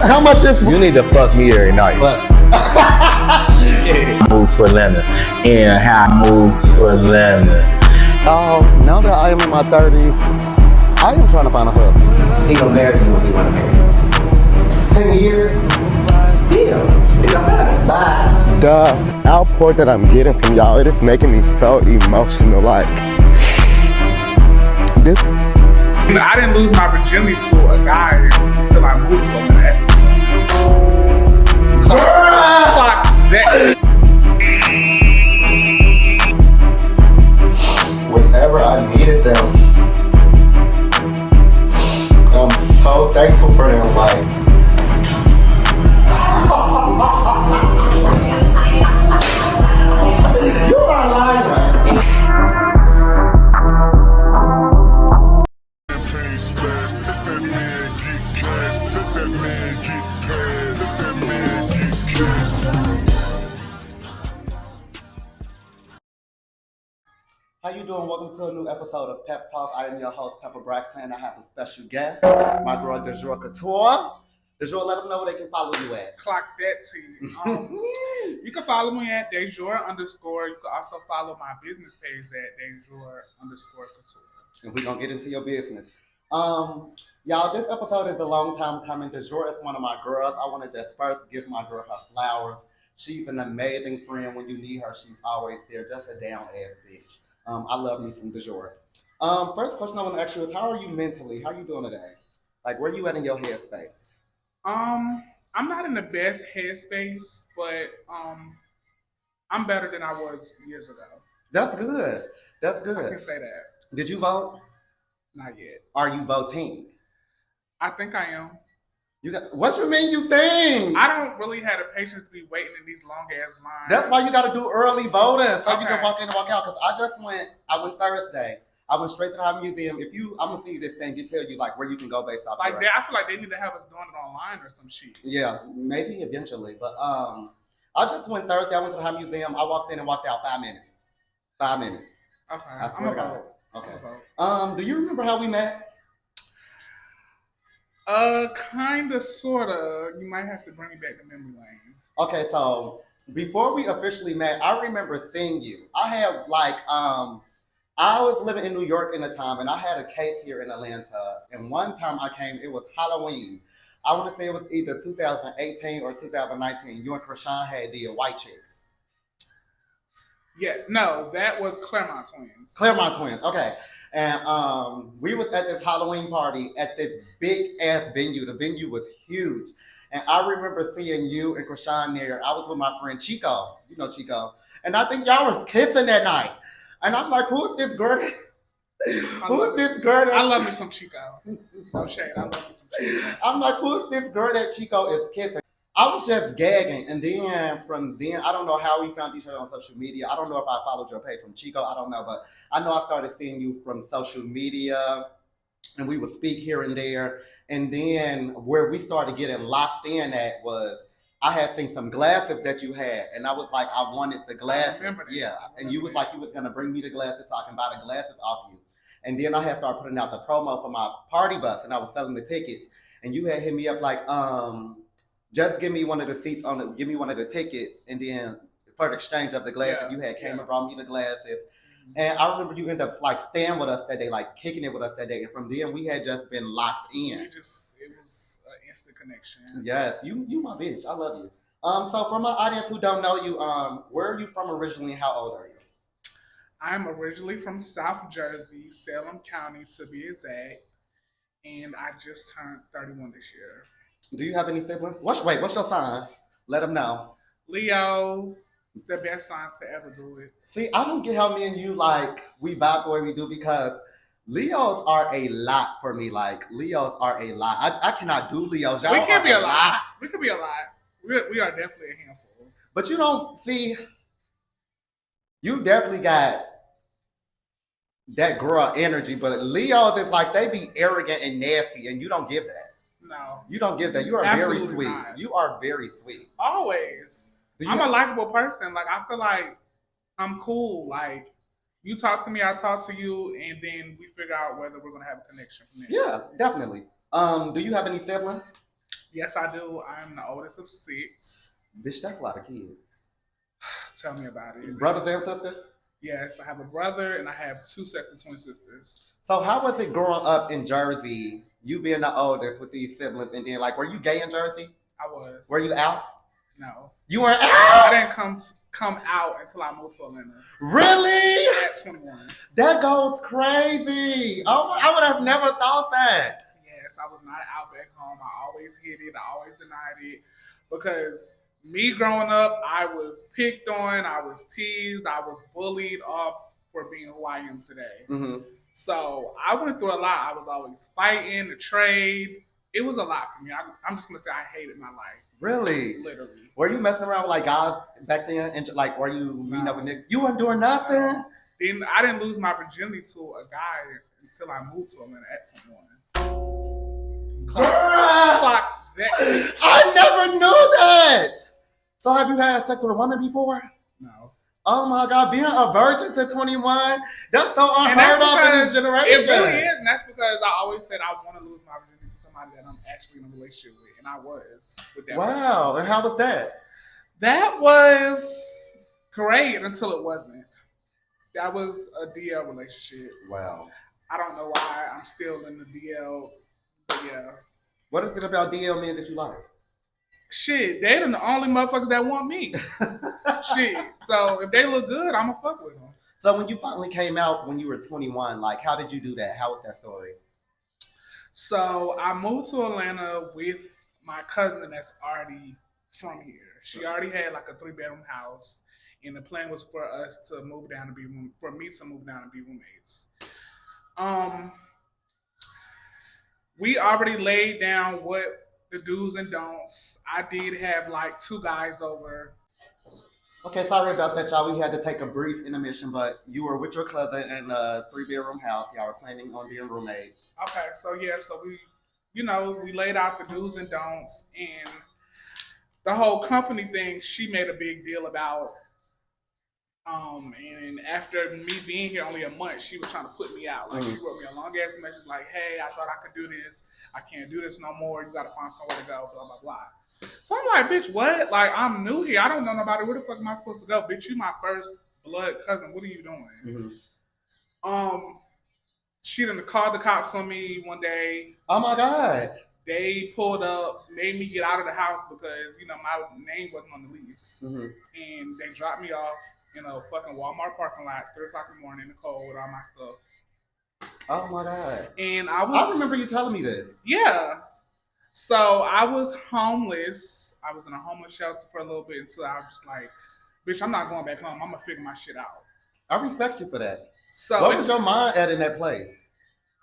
How much is? You need to fuck me every night. But Moves for Lemon. And how moves for Lemon. now that I am in my 30s, I am trying to find a husband. He gonna marry you when he wanna marry you. 10 years? Still, it don't matter. Bye. The outpour that I'm getting from y'all, it is making me so emotional. Like, this. I didn't lose my virginity to a guy until I moved to a man. Clock that. Whenever I needed them, I'm so thankful for them. Like, you are lying. How you doing? Welcome to a new episode of Pep Talk. I am your host, Pepper Braxton. I have a special guest, my girl, Dajoure Couture. Dajoure, let them know where they can follow you at. Clock that to you can follow me at Dajoure_. You can also follow my business page at Dajoure_Couture. And we're going to get into your business. Y'all, this episode is a long time coming. Dajoure is one of my girls. I want to just first give my girl her flowers. She's an amazing friend. When you need her, she's always there. Just a down-ass bitch. I love me some Dajoure. First question I want to ask you is, how are you mentally? How are you doing today? Like, where you at in your headspace? I'm not in the best headspace, but I'm better than I was years ago. That's good. That's good. I can say that. Did you vote? Not yet. Are you voting? I think I am. What you mean you think? I don't really have the patience to be waiting in these long ass lines. That's why you got to do early voting so Okay. you can walk in and walk out. Because I went Thursday. I went straight to the Hobby Museum. I'm gonna see this thing. It tell you like where you can go based off. Like that, I feel like they need to have us doing it online or some shit. Yeah, maybe eventually. But I just went Thursday. I went to the Hobby Museum. I walked in and walked out 5 minutes. 5 minutes. Okay, I swear to God. Okay. Vote. Do you remember how we met? Kinda, sorta. You might have to bring me back to memory lane. Okay, so before we officially met, I remember seeing you. I had like I was living in New York in the time, and I had a case here in Atlanta. And one time I came, it was Halloween. I want to say it was either 2018 or 2019. You and Krishan had the White Chicks. Yeah, no, that was Claremont Twins. Claremont Twins, okay. And we was at this Halloween party at this big ass venue. The venue was huge. And I remember seeing you and Krishan there. I was with my friend Chico. You know Chico. And I think y'all was kissing that night. And I'm like, who is this girl? Who is this girl? I love me some Chico. No shade, I love me some Chico. I'm like, who is this girl that Chico is kissing? I was just gagging. And then from then, I don't know how we found each other on social media. I don't know if I followed your page from Chico. I don't know. But I know I started seeing you from social media. And we would speak here and there. And then where we started getting locked in at was, I had seen some glasses that you had, and I was like, I wanted the glasses. Yeah, and you was like, you was gonna bring me the glasses so I can buy the glasses off you. And then I had started putting out the promo for my party bus, and I was selling the tickets. And you had hit me up like, just give me one of the seats give me one of the tickets, and then for the exchange of the glasses, you had came and brought me the glasses. And I remember you ended up like staying with us that day, like kicking it with us that day. And from then we had just been locked in. It was an instant connection. Yes, you my bitch. I love you. So for my audience who don't know you, where are you from originally and how old are you? I'm originally from South Jersey, Salem County to be exact. And I just turned 31 this year. Do you have any siblings? What's your sign? Let them know. Leo, the best sign to ever do it. See, I don't get how me and you like we vibe the way we do because Leos are a lot for me. Like Leos are a lot. I cannot do Leos. We can be a lot. We can be a lot. We are definitely a handful. But you don't see. You definitely got that girl energy, but Leos is like they be arrogant and nasty, and you don't give that. No, you don't give that. You are absolutely very sweet. Not. You are very sweet. Always. I'm a likable person. Like I feel like I'm cool. Like you talk to me, I talk to you, and then we figure out whether we're gonna have a connection from there. Yeah, definitely. Do you have any siblings? Yes, I do. I'm the oldest of 6. Bitch, that's a lot of kids. Tell me about it. Brothers and sisters? Yes, I have a brother and I have 2 sets of twin sisters. So how was it growing up in Jersey, you being the oldest with these siblings, and then like, were you gay in Jersey? I was. Were you out? No. You weren't I out? didn't come out until I moved to Atlanta Really? at 21. That goes crazy. Oh, I would have never thought that. Yes, I was not out back home. I always hid it. I always denied it because me growing up, I was picked on, I was teased, I was bullied off for being who I am today. Mm-hmm. So I went through a lot. I was always fighting, the trade. It was a lot for me. I'm just gonna say I hated my life. Really? Literally. Were you messing around with like guys back then? And like, were you meeting up with niggas? You weren't doing nothing. Then I didn't lose my virginity to a guy until I moved to Atlanta at 21. Girl, Clock that. I never knew that. So have you had sex with a woman before? No. Oh my God, being a virgin to 21, that's so And unheard that's of in this because generation. it really is, and that's because I always said I want to lose my virginity to somebody that I'm actually in a relationship with, and I was with that Wow, person. and how was that? That was great until it wasn't. That was a DL relationship. Wow. I don't know why I'm still in the DL, but yeah. What is it about DL men that you like? Shit, they the only motherfuckers that want me. Shit. So if they look good, I'ma fuck with them. So when you finally came out when you were 21, like how did you do that? How was that story? So I moved to Atlanta with my cousin that's already from here. She already had like a 3-bedroom house, and the plan was for us to move down and for me to move down and be roommates. We already laid down what the do's and don'ts. I did have like 2 guys over. Okay, sorry about that, y'all. We had to take a brief intermission, but you were with your cousin in a 3-bedroom house. Y'all were planning on being roommates. Okay, so yeah, so we laid out the do's and don'ts, and the whole company thing, she made a big deal about. And after me being here only a month, she was trying to put me out. Like she wrote me a long ass message like, "Hey, I thought I could do this. I can't do this no more. You got to find somewhere to go." Blah blah blah. So I'm like, "Bitch, what? Like I'm new here. I don't know nobody. Where the fuck am I supposed to go? Bitch, you my first blood cousin. What are you doing?" Mm-hmm. She done called the cops on me one day. Oh my God. They pulled up, made me get out of the house because my name wasn't on the lease, and they dropped me off in a fucking Walmart parking lot, 3:00 in the morning in the cold with all my stuff. Oh my God. And I remember you telling me this. Yeah. So I was homeless. I was in a homeless shelter for a little bit until I was just like, bitch, I'm not going back home. I'm gonna figure my shit out. I respect you for that. So what was your mind at in that place?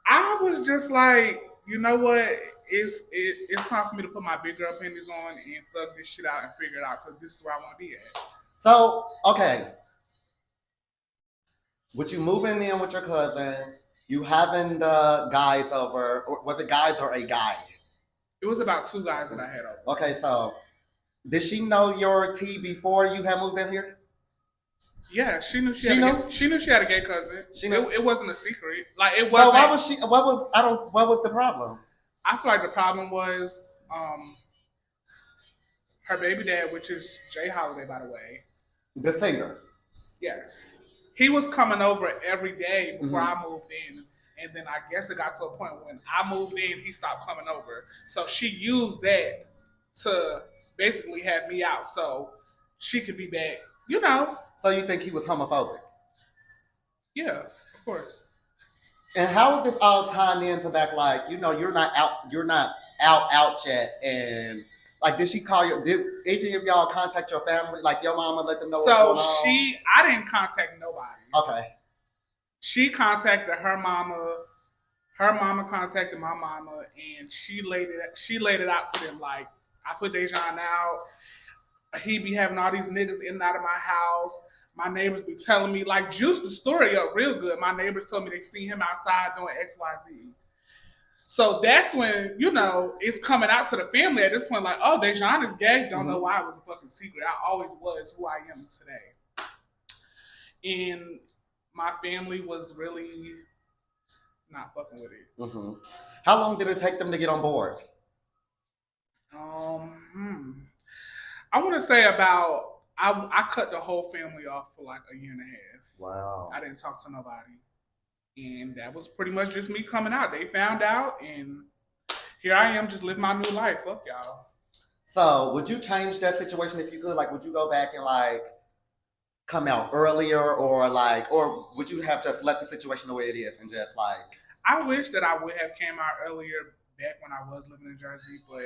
I was just like, you know what? It's time for me to put my big girl panties on and thug this shit out and figure it out because this is where I want to be at. So, okay. With you moving in with your cousin, you having the guys over, or was it guys or a guy? It was about 2 guys that I had over. Okay, so did she know your tea before you had moved in here? Yeah, she knew she had a gay cousin. She knew? It wasn't a secret. Like it wasn't. So what was the problem? I feel like the problem was her baby dad, which is Jay Holiday, by the way. The singer. Yes. He was coming over every day before I moved in. And then I guess it got to a point when I moved in, he stopped coming over. So she used that to basically have me out so she could be back, So you think he was homophobic? Yeah, of course. And how is this all tying into back like, you're not out yet, and like did she call you, did any of y'all contact your family, like your mama, let them know what's going on? I didn't contact nobody. Okay. She contacted her mama. Her mama contacted my mama, and she laid it out to them like, I put Dajion out. He be having all these niggas in and out of my house. My neighbors be telling me, like, juice the story up real good. My neighbors told me they seen him outside doing XYZ. So that's when, it's coming out to the family at this point, like, oh, Dajion is gay. Don't know why it was a fucking secret. I always was who I am today. And my family was really not fucking with it. How long did it take them to get on board? I want to say about I cut the whole family off for like a year and a half. Wow. I didn't talk to nobody, and that was pretty much just me coming out. They found out, and here I am, just living my new life. Fuck y'all. So, would you change that situation if you could? Like, would you go back and like come out earlier, or like, or would you have just left the situation the way it is and just like, I wish that I would have came out earlier back when I was living in Jersey, but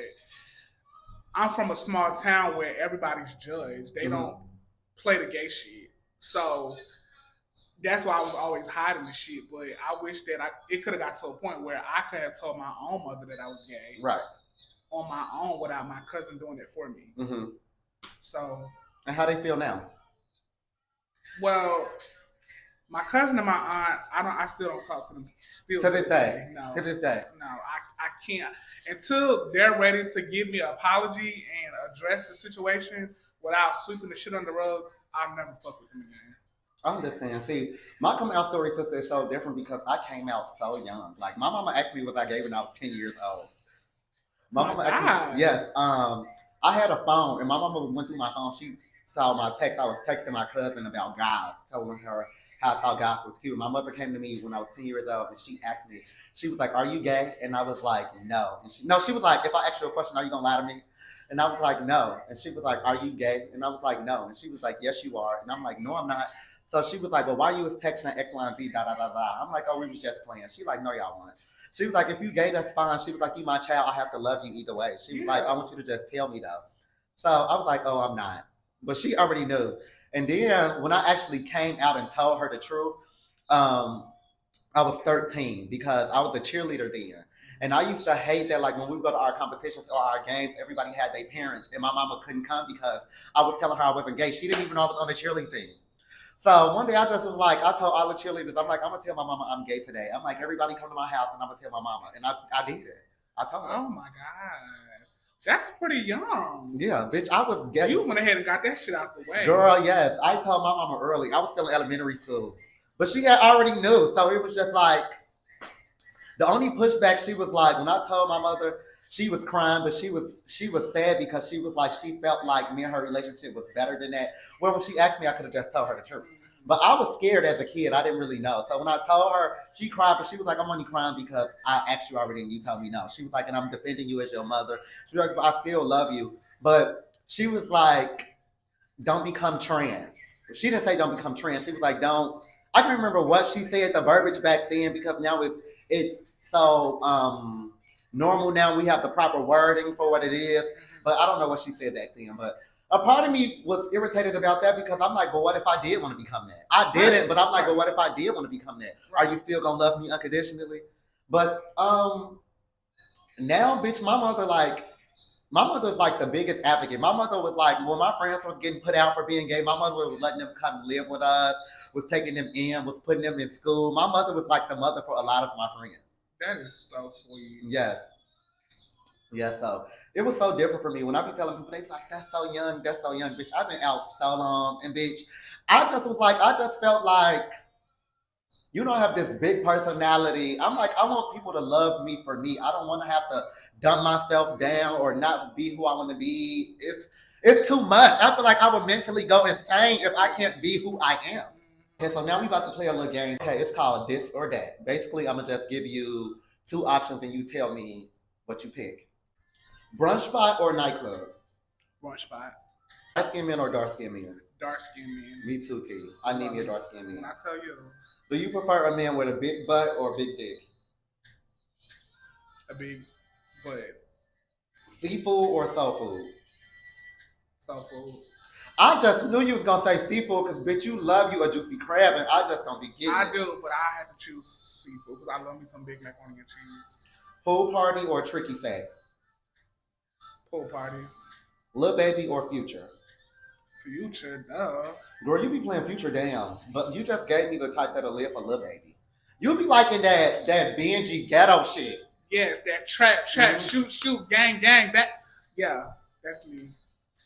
I'm from a small town where everybody's judged. They don't play the gay shit. So that's why I was always hiding the shit. But I wish that it could have got to a point where I could have told my own mother that I was gay right? on my own without my cousin doing it for me. Mm-hmm. So, And how they feel now? well, my cousin and my aunt, I still don't talk to them still To this day. No. To this day. No, I can't. Until they're ready to give me an apology and address the situation without sweeping the shit on the rug, I'll never fuck with them again. I understand. See, my coming out story, sister, is so different because I came out so young. Like my mama asked me was I gay when I was 10 years old. My mama asked me, yes. I had a phone, and my mama went through my phone. She saw my text. I was texting my cousin about guys, telling her how I thought guys was cute. My mother came to me when I was 10 years old, and she asked me. She was like, "Are you gay?" And I was like, "No." And she was like, "If I ask you a question, are you gonna lie to me?" And I was like, "No." And she was like, "Are you gay?" And I was like, "No." And she was like, "Yes, you are." And I'm like, "No, I'm not." So she was like, "Well, why you was texting X, Y, and Z, da da da da?" I'm like, "Oh, we was just playing." She like, "No, y'all weren't." She was like, "If you gay, that's fine." She was like, "You my child. I have to love you either way." She was like, "I want you to just tell me though." So I was like, "Oh, I'm not." But she already knew. And then when I actually came out and told her the truth, I was 13 because I was a cheerleader then. And I used to hate that, like when we would go to our competitions or our games, everybody had their parents, and my mama couldn't come because I was telling her I wasn't gay. She didn't even know I was on the cheerleading team. So one day I just was like, I told all the cheerleaders, I'm like, I'm gonna tell my mama I'm gay today. I'm like, everybody come to my house and I'm gonna tell my mama. And I did it. I told her. Oh my god. That's pretty young. Yeah, bitch, I was gay. You went ahead and got that shit out the way. Girl, yes. I told my mama early. I was still in elementary school. But she had already knew. So it was just like the only pushback she was like when I told my mother, she was crying, but she was sad because she was like she felt like me and her relationship was better than that. Well, when she asked me, I could have just told her the truth. But I was scared as a kid. I didn't really know. So when I told her, she cried, but she was like, "I'm only crying because I asked you already and you told me no." She was like, "And I'm defending you as your mother." She was like, "I still love you." But she was like, "Don't become trans." She didn't say don't become trans. She was like, "Don't." I can remember what she said, the verbiage back then, because now it's so normal now. We have the proper wording for what it is. But I don't know what she said back then. But a part of me was irritated about that because I'm like, "But what if I did want to become that?" I didn't, but I'm like, "But what if I did want to become that? Are you still gonna love me unconditionally?" But now, bitch, my mother was like the biggest advocate. My mother was like, when my friends was getting put out for being gay, my mother was letting them come live with us, was taking them in, was putting them in school. My mother was like the mother for a lot of my friends. That is so sweet. Yes. Yeah, so it was so different for me. When I be telling people, they be like, that's so young, bitch. I've been out so long. And bitch, I just felt like, you don't have this big personality. I'm like, I want people to love me for me. I don't want to have to dumb myself down or not be who I want to be. It's too much. I feel like I would mentally go insane if I can't be who I am. Okay, so now we about to play a little game. Okay, it's called This or That. Basically, I'm gonna just give you two options and you tell me what you pick. Brunch spot or nightclub? Brunch spot. Light skin man or dark skin man? Dark skin man. Me too, T. I need me a dark skin man. When I tell you. Do you prefer a man with a big butt or a big dick? A big butt. Seafood or soul food? Soul food. I just knew you was gonna say seafood because bitch, you love you a juicy crab, and I just don't be getting it. I do, but I have to choose seafood because I love me some big macaroni and cheese. Pool party or tricky sack? Pool party. Lil Baby or Future? Future, duh. Girl, you be playing Future down, but you just gave me the type that'll live for Lil Baby. You be liking that Benji ghetto shit. Yes, that trap, shoot, gang, that. Yeah, that's me.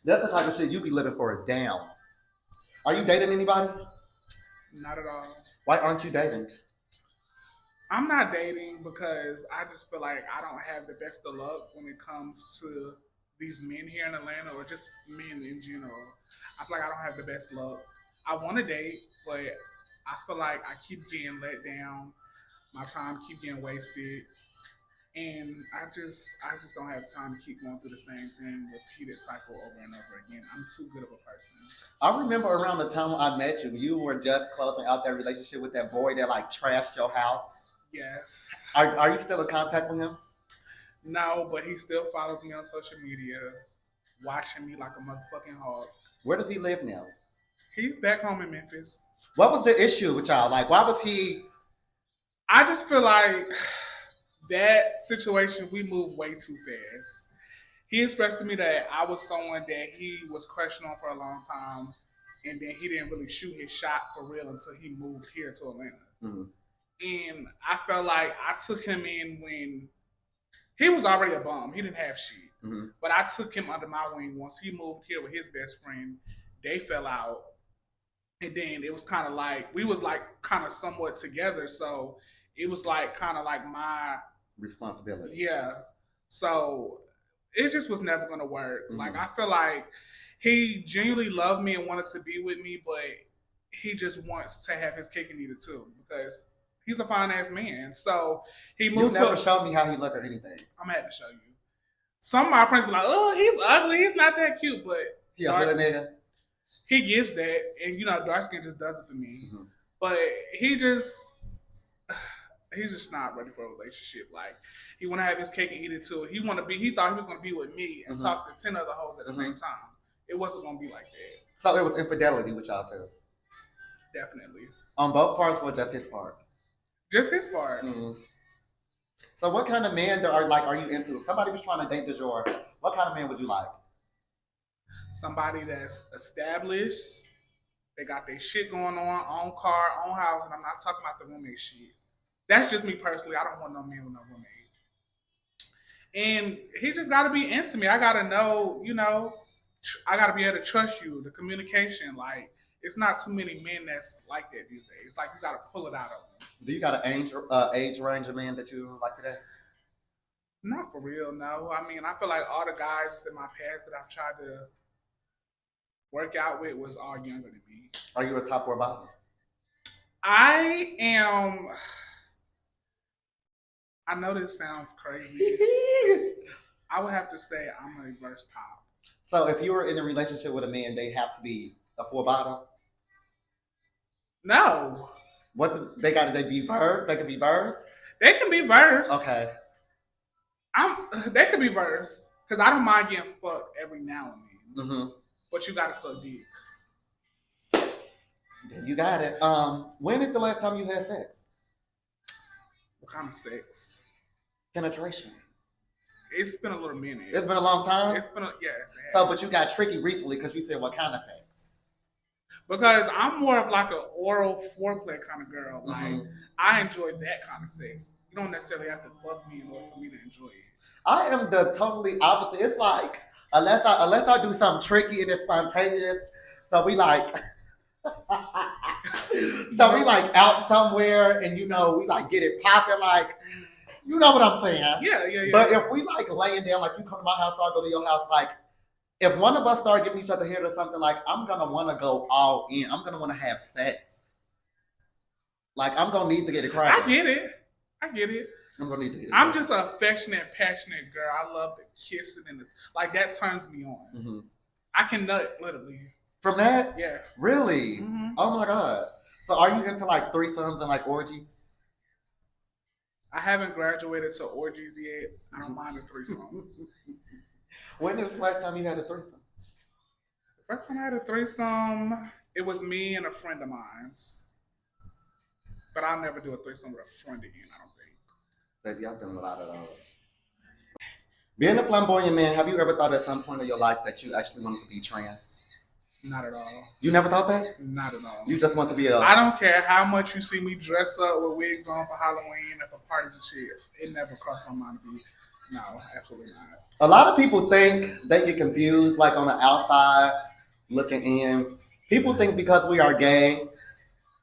That's the type of shit you be living for is down. Are you dating anybody? Not at all. Why aren't you dating? I'm not dating because I just feel like I don't have the best of luck when it comes to these men here in Atlanta or just men in general, I feel like I don't have the best luck. I want to date, but I feel like I keep getting let down. My time keep getting wasted, and I just don't have time to keep going through the same thing, repeated cycle over and over again. I'm too good of a person. I remember around the time I met you, you were just closing out that relationship with that boy that like trashed your house. Yes. Are you still in contact with him? No, but he still follows me on social media, watching me like a motherfucking hog. Where does he live now? He's back home in Memphis. What was the issue with y'all? Like, why was he? I just feel like that situation, we moved way too fast. He expressed to me that I was someone that he was crushing on for a long time, and then he didn't really shoot his shot for real until he moved here to Atlanta. Mhm. And I felt like I took him in when he was already a bum. He didn't have shit. Mm-hmm. But I took him under my wing once he moved here with his best friend. They fell out. And then it was kind of like, we was like kind of somewhat together. So it was like kind of like my Responsibility. yeah. So it just was never going to work. Mm-hmm. Like, I feel like he genuinely loved me and wanted to be with me, but he just wants to have his cake and eat it too because he's a fine ass man. So he moved You never showed me how he looked or anything. I'm gonna have to show you. Some of my friends be like, "Oh, he's ugly. He's not that cute," but He a hood nigga. he gives that, and dark skin just does it to me. Mm-hmm. But he's just not ready for a relationship. Like, he want to have his cake and eat it too. He thought he was gonna be with me and talk to 10 other hoes at the same time. It wasn't gonna be like that. So it was infidelity with y'all too. Definitely. On both parts or just his part? Just his part. Mm-hmm. So what kind of man are you into? If somebody was trying to date Dajoure, what kind of man would you like? Somebody that's established. They got their shit going on, own car, own house, and I'm not talking about the roommate shit. That's just me personally. I don't want no man with no roommate. And he just got to be into me. I got to know, I got to be able to trust you. The communication, like, it's not too many men that's like that these days. Like, you got to pull it out of them. Do you got an age range of man that you like today? Not for real, no. I mean, I feel like all the guys in my past that I've tried to work out with was all younger than me. Are you a top or bottom? I am. I know this sounds crazy. I would have to say I'm a reverse top. So if you were in a relationship with a man, they have to be a 4 bottom? No. What they got? They be verse? They can be verse? They can be verse. Okay. They can be verse because I don't mind getting fucked every now and then. Mm-hmm. But you gotta suck dick. You got it. When is the last time you had sex? What kind of sex? Penetration. It's been a little minute. It's been a long time? It's been yes. So, but you got tricky recently because you said what kind of sex? Because I'm more of like an oral foreplay kind of girl. Like, Mm-hmm. I enjoy that kind of sex. You don't necessarily have to fuck me in order for me to enjoy it. I am the totally opposite. It's like unless I do something tricky and it's spontaneous, so we like out somewhere and we like get it popping, like you know what I'm saying. Yeah. But if we like laying down, like you come to my house, I go to your house, like if one of us start giving each other head or something, like I'm gonna want to go all in. I'm gonna want to have sex. Like I'm gonna need to get it cracking. I get it. I'm gonna need to get it. I'm just an affectionate, passionate girl. I love the kissing and like that turns me on. Mm-hmm. I can nut literally. From that? Yes. Really? Mm-hmm. Oh my god. So are you into like threesomes and like orgies? I haven't graduated to orgies yet. I don't mind a threesome. When is the last time you had a threesome? The first time I had a threesome, it was me and a friend of mine's. But I'll never do a threesome with a friend again, I don't think. Baby, I've done a lot of those. Being a flamboyant man, have you ever thought at some point in your life that you actually wanted to be trans? Not at all. You never thought that? Not at all. You just want to be I don't care how much you see me dress up with wigs on for Halloween and for parties and shit. It never crossed my mind to be. No, absolutely not. A lot of people think they get confused, like on the outside looking in. People think because we are gay,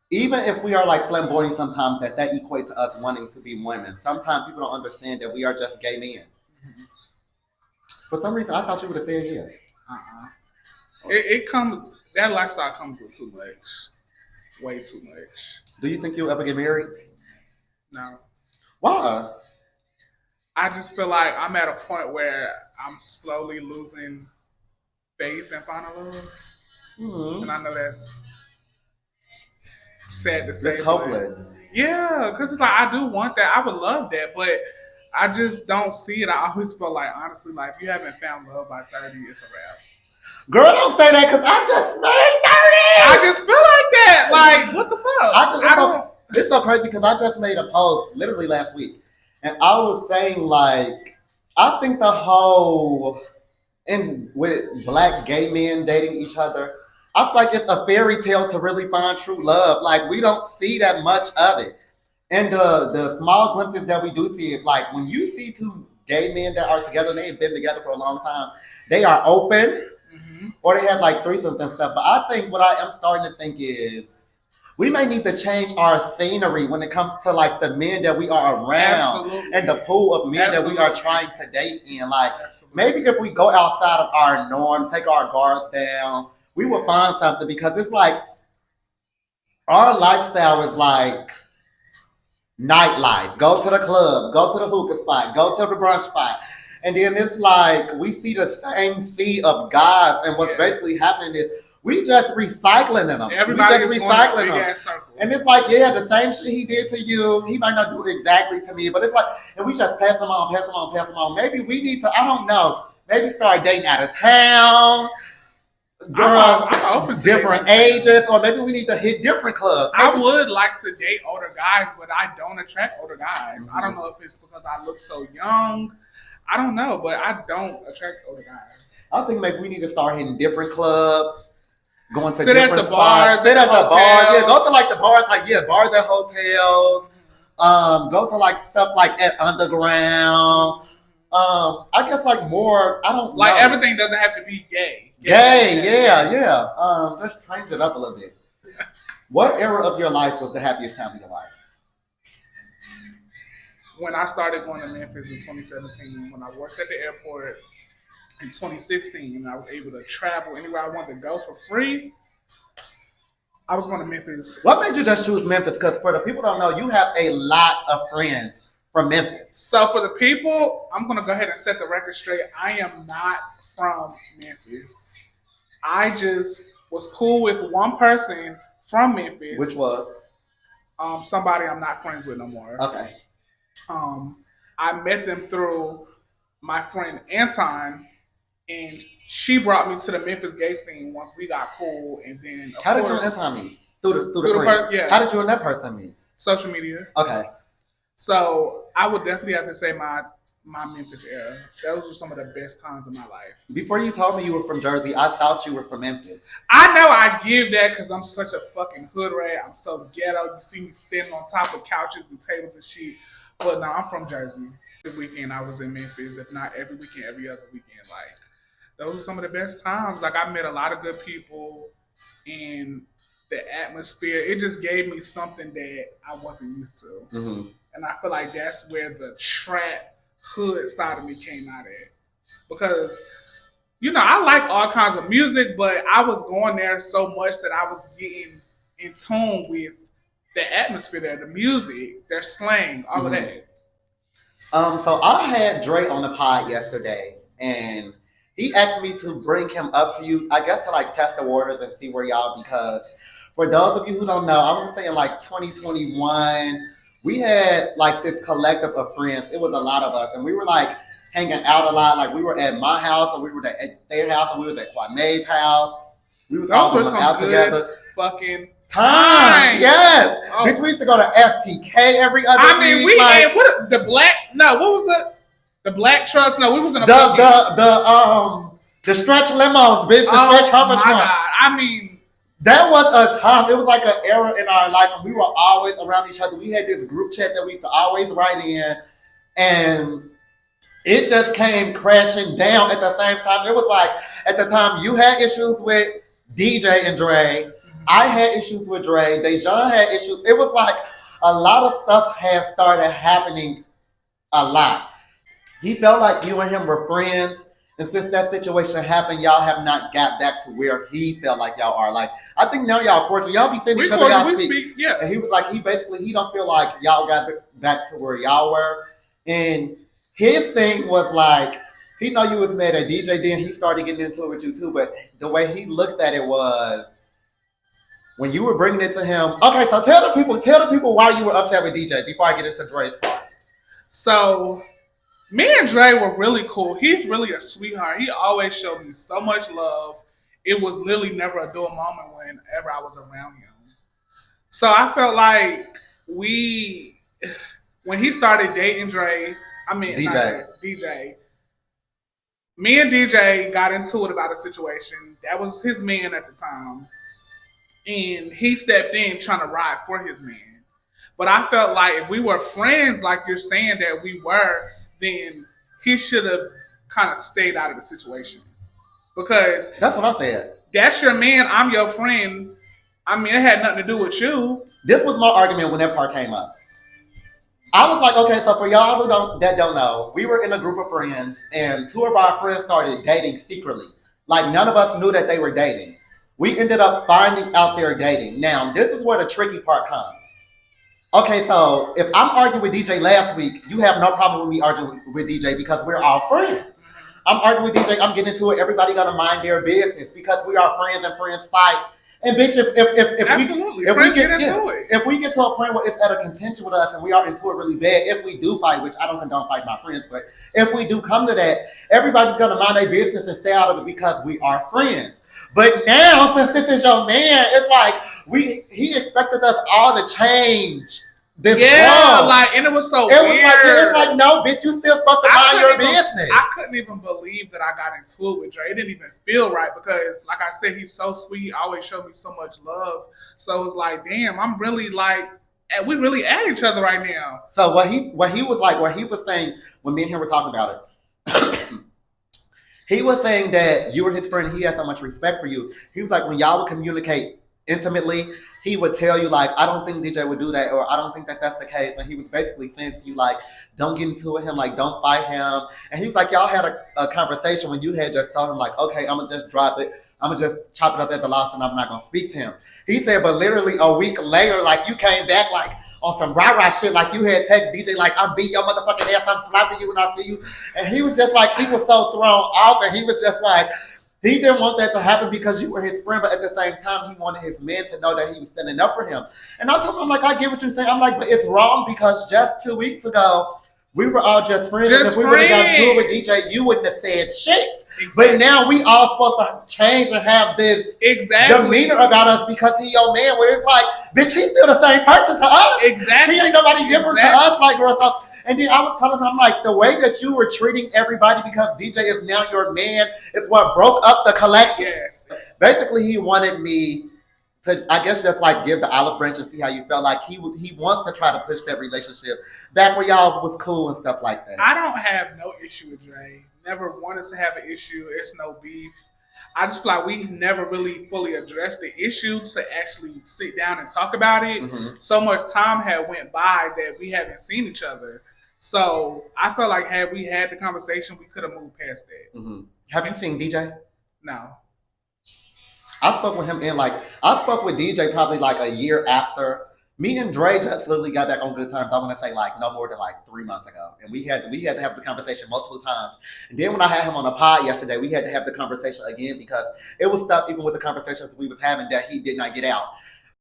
even if we are like flamboyant sometimes, that equates to us wanting to be women. Sometimes people don't understand that we are just gay men. Mm-hmm. For some reason, I thought you would have said yeah. It comes. That lifestyle comes with too much. Way too much. Do you think you'll ever get married? No. Why? I just feel like I'm at a point where I'm slowly losing faith in final love. Mm-hmm. And I know that's sad to say. It's hopeless. Yeah, because it's like I do want that. I would love that, but I just don't see it. I always feel like, honestly, like if you haven't found love by 30, it's a wrap. Girl, don't say that because I just made 30. I just feel like that. Like, what the fuck? It's so crazy because I just made a post literally last week. And I was saying, like, I think the whole, and with black gay men dating each other, I feel like it's a fairy tale to really find true love. Like, we don't see that much of it. And the small glimpses that we do see, like, when you see two gay men that are together, and they've been together for a long time, they are open. Mm-hmm. Or they have like threesomes and stuff. But I think what I am starting to think is we may need to change our scenery when it comes to like the men that we are around. Absolutely. And the pool of men that we are trying to date in. Like maybe if we go outside of our norm, take our guards down, we will find something because it's like our lifestyle is like nightlife. Go to the club, go to the hookah spot, go to the brunch spot. And then it's like we see the same sea of guys, and what's basically happening is we just recycling them. Everybody we just recycling them. And it's like, yeah, the same shit he did to you, he might not do it exactly to me, but it's like, and we just pass them on, pass them on, pass them on. Maybe we need to, I don't know, maybe start dating out of town. Girls, I'm open to different ages, or maybe we need to hit different clubs. Maybe. I would like to date older guys, but I don't attract older guys. Mm-hmm. I don't know if it's because I look so young. I don't know, but I don't attract older guys. I think maybe we need to start hitting different clubs, going to sit different at the spots. Bars, sit at the bars. Yeah, go to like the bars, like bars at hotels. Go to like stuff like at underground. I guess like more. I don't like know. Everything doesn't have to be gay. Yeah. Just change it up a little bit. What era of your life was the happiest time of your life? When I started going to Memphis in 2017, when I worked at the airport in 2016, and I was able to travel anywhere I wanted to go for free, I was going to Memphis. What made you just choose Memphis? Because for the people who don't know, you have a lot of friends from Memphis. So for the people, I'm going to go ahead and set the record straight. I am not from Memphis. I just was cool with one person from Memphis. Which was? Somebody I'm not friends with no more. Okay. I met them through my friend Anton, and she brought me to the Memphis gay scene once we got cool. And then, how did you and Anton meet? Through the friend? Yeah. How did you and that person meet? Social media. Okay. So I would definitely have to say my Memphis era. Those were some of the best times of my life. Before you told me you were from Jersey, I thought you were from Memphis. I know I give that because I'm such a fucking hood rat. I'm so ghetto. You see me standing on top of couches and tables and shit. But no, I'm from Jersey. The weekend I was in Memphis, if not every weekend, every other weekend. Like, those are some of the best times. Like, I met a lot of good people, and the atmosphere, it just gave me something that I wasn't used to. Mm-hmm. And I feel like that's where the trap hood side of me came out at. Because, I like all kinds of music, but I was going there so much that I was getting in tune with the atmosphere there, the music, their slang, all of that. So I had Dre on the pod yesterday, and he asked me to bring him up to you, I guess to like test the waters and see where y'all, because for those of you who don't know, I'm saying like 2021, we had like this collective of friends. It was a lot of us, and we were like hanging out a lot. Like we were at my house, or we were at their house, and we was at Kwame's house. We was all out together. Fucking time. Yes. Oh. Bitch, we used to go to FTK every other week. We had the black trucks? No, we was in the stretch limos, bitch, stretch hover trucks. God. That was a time. It was like an era in our life, and we were always around each other. We had this group chat that we used to always write in, and it just came crashing down at the same time. It was like at the time you had issues with DJ and Dre. I had issues with Dre. Dajion had issues. It was like a lot of stuff had started happening a lot. He felt like you and him were friends, And since that situation happened, y'all have not got back to where he felt like y'all are. Like, I think now y'all cordial. Y'all be seeing each other, y'all speak. Yeah. And he was like, he don't feel like y'all got back to where y'all were. And his thing was like, he know you was mad at DJ, then he started getting into it with you too. But the way he looked at it was, when you were bringing it to him. Okay, so tell the people why you were upset with DJ before I get into Dre's part. So, me and Dre were really cool. He's really a sweetheart. He always showed me so much love. It was literally never a dull moment whenever I was around him. So I felt like when he started dating DJ, me and DJ got into it about a situation. That was his man at the time. And he stepped in trying to ride for his man. But I felt like if we were friends, like you're saying that we were, then he should have kind of stayed out of the situation. Because that's what I said. That's your man, I'm your friend. I mean, it had nothing to do with you. This was my argument when that part came up. I was like, okay, so for y'all who don't know, we were in a group of friends, and two of our friends started dating secretly. Like, none of us knew that they were dating. We ended up finding out they're dating. Now, this is where the tricky part comes. Okay, so if I'm arguing with DJ last week, you have no problem with me arguing with DJ because we're all friends. I'm arguing with DJ, I'm getting into it, everybody gonna mind their business because we are friends and friends fight. And bitch, if we get to a point where it's at a contention with us and we are into it really bad, if we do fight, which I don't condone fighting my friends, but if we do come to that, everybody's gonna mind their business and stay out of it because we are friends. But now, since this is your man, it's like he expected us all to change this world. Like, and it was so weird. It was like, no, bitch, you still supposed to mind your business. I couldn't even believe that I got into it with Dre. It didn't even feel right because, like I said, he's so sweet. He always showed me so much love. So it was like, damn, I'm really like, we really at each other right now. So what he was saying when me and him were talking about it. He was saying that you were his friend. He had so much respect for you. He was like, when y'all would communicate intimately, he would tell you, like, I don't think DJ would do that, or I don't think that that's the case. And he was basically saying to you, like, don't get into it with him, like, don't fight him. And he was like, y'all had a conversation when you had just told him, like, okay, I'm going to just drop it. I'm going to just chop it up as a loss and I'm not going to speak to him. He said, but literally a week later, like, you came back, like, on some rah-rah shit, like you had text DJ, like, I'm beating your motherfucking ass, I'm slapping you when I see you. And he was just like, he was so thrown off, and he was just like, he didn't want that to happen because you were his friend, but at the same time, he wanted his men to know that he was standing up for him. And I told him, I'm like, I get what you're saying. I'm like, but it's wrong because just 2 weeks ago, we were all just friends. And if we would have got into it with DJ, you wouldn't have said shit. Exactly. But now we all supposed to change and have this demeanor about us because he your man. Where it's like, bitch, he's still the same person to us. Exactly. He ain't nobody different to us, like, or something. And then I was telling him, I'm like, the way that you were treating everybody because DJ is now your man is what broke up the collective. Yes. Basically, he wanted me to, I guess, just like give the olive branch and see how you felt. Like he wants to try to push that relationship back where y'all was cool and stuff like that. I don't have no issue with Dre. Never wanted to have an issue. It's no beef. I just feel like we never really fully addressed the issue to actually sit down and talk about it. Mm-hmm. So much time had went by that we haven't seen each other. So I felt like had we had the conversation, we could have moved past that. Mm-hmm. Have you seen DJ? No. I spoke with him I spoke with DJ probably like a year after. Me and Dre just literally got back on good terms. I want to say like no more than like 3 months ago, and we had to have the conversation multiple times. And then when I had him on a pod yesterday, we had to have the conversation again because it was stuff even with the conversations we was having that he did not get out.